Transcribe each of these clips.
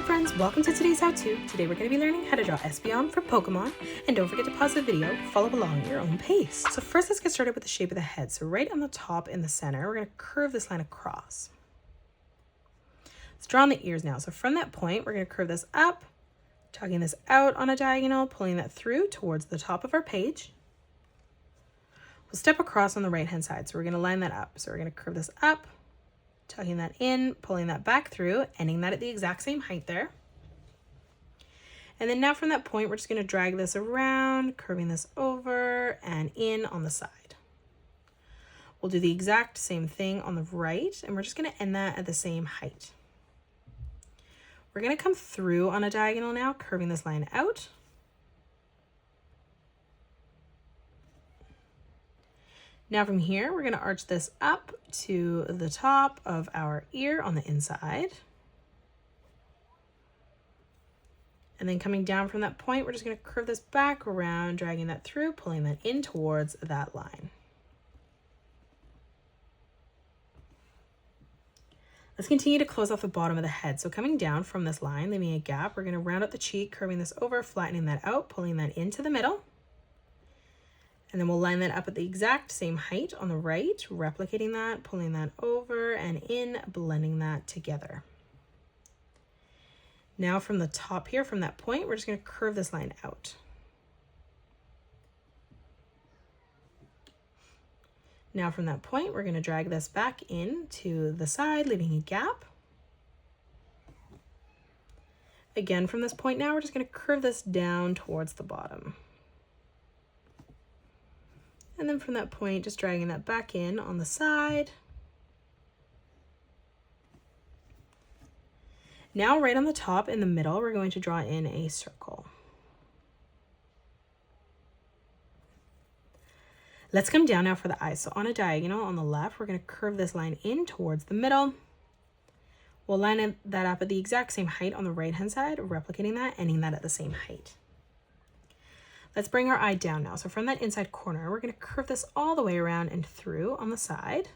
up friends, welcome to today's how-to. Today we're going to be learning how to draw Espeon for Pokemon, and don't forget to pause the video, follow along at your own pace. So first let's get started with the shape of the head. So right on the top in the center, we're going to curve this line across. Let's draw on the ears now. So from that point, we're going to curve this up, tugging this out on a diagonal, pulling that through towards the top of our page. We'll step across on the right hand side. So we're going to line that up. So we're going to curve this up, tucking that in, pulling that back through, ending that at the exact same height there. And then now from that point, we're just going to drag this around, curving this over and in on the side. We'll do the exact same thing on the right, and we're just going to end that at the same height. We're going to come through on a diagonal now, curving this line out. Now from here, we're going to arch this up to the top of our ear on the inside. And then coming down from that point, we're just going to curve this back around, dragging that through, pulling that in towards that line. Let's continue to close off the bottom of the head. So coming down from this line, leaving a gap, we're going to round out the cheek, curving this over, flattening that out, pulling that into the middle. And then we'll line that up at the exact same height on the right, replicating that, pulling that over and in, blending that together. Now from the top here, from that point, we're just going to curve this line out. Now from that point, we're going to drag this back in to the side, leaving a gap. Again, from this point now, we're just going to curve this down towards the bottom. And then from that point, just dragging that back in on the side. Now right on the top in the middle, we're going to draw in a circle. Let's come down now for the eyes. So on a diagonal on the left, we're going to curve this line in towards the middle. We'll line that up at the exact same height on the right hand side, replicating that, ending that at the same height. Let's bring our eye down now. So from that inside corner, we're going to curve this all the way around and through on the side.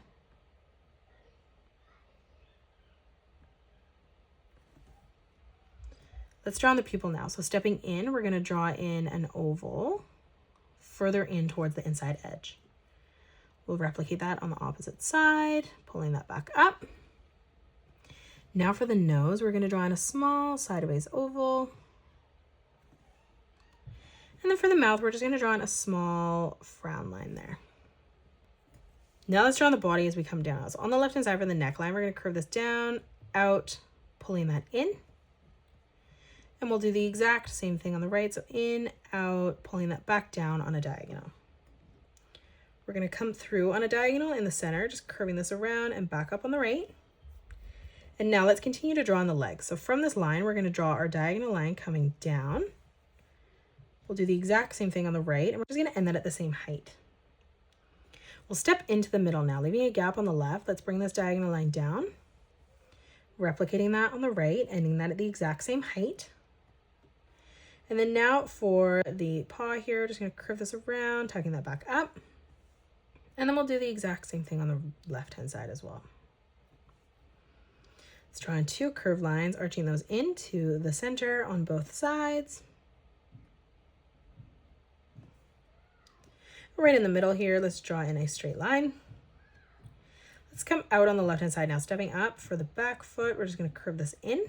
Let's draw on the pupil now. So stepping in, we're going to draw in an oval further in towards the inside edge. We'll replicate that on the opposite side, pulling that back up. Now for the nose, we're going to draw in a small sideways oval. And then for the mouth, we're just going to draw in a small frown line there. Now let's draw on the body as we come down. So on the left-hand side for the neckline, we're going to curve this down, out, pulling that in. And we'll do the exact same thing on the right. So in, out, pulling that back down on a diagonal. We're going to come through on a diagonal in the center, just curving this around and back up on the right. And now let's continue to draw on the legs. So from this line, we're going to draw our diagonal line coming down. We'll do the exact same thing on the right, and we're just going to end that at the same height. We'll step into the middle now, leaving a gap on the left. Let's bring this diagonal line down, replicating that on the right, ending that at the exact same height. And then now for the paw here, just going to curve this around, tucking that back up. And then we'll do the exact same thing on the left-hand side as well. Let's draw in two curved lines, arching those into the center on both sides. Right in the middle here, let's draw in a straight line. Let's come out on the left-hand side now, stepping up for the back foot. We're just going to curve this in.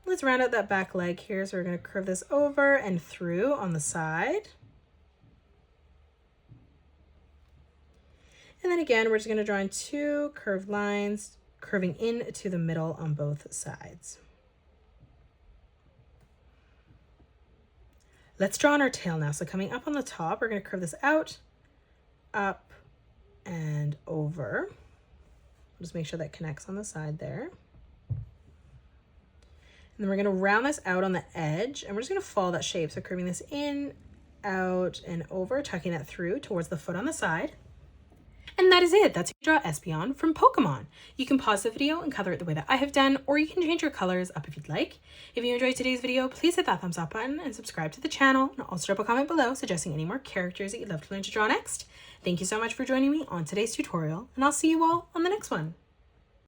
Let's round out that back leg here. So we're going to curve this over and through on the side. And then again, we're just going to draw in two curved lines, curving in to the middle on both sides. Let's draw on our tail now. So coming up on the top, we're going to curve this out, up, and over. Just make sure that connects on the side there. And then we're going to round this out on the edge, and we're just going to follow that shape. So curving this in, out, and over, tucking that through towards the foot on the side. And that is it. That's how you draw Espeon from Pokemon. You can pause the video and color it the way that I have done, or you can change your colors up if you'd like. If you enjoyed today's video, please hit that thumbs up button and subscribe to the channel. And also drop a comment below suggesting any more characters that you'd love to learn to draw next. Thank you so much for joining me on today's tutorial, and I'll see you all on the next one.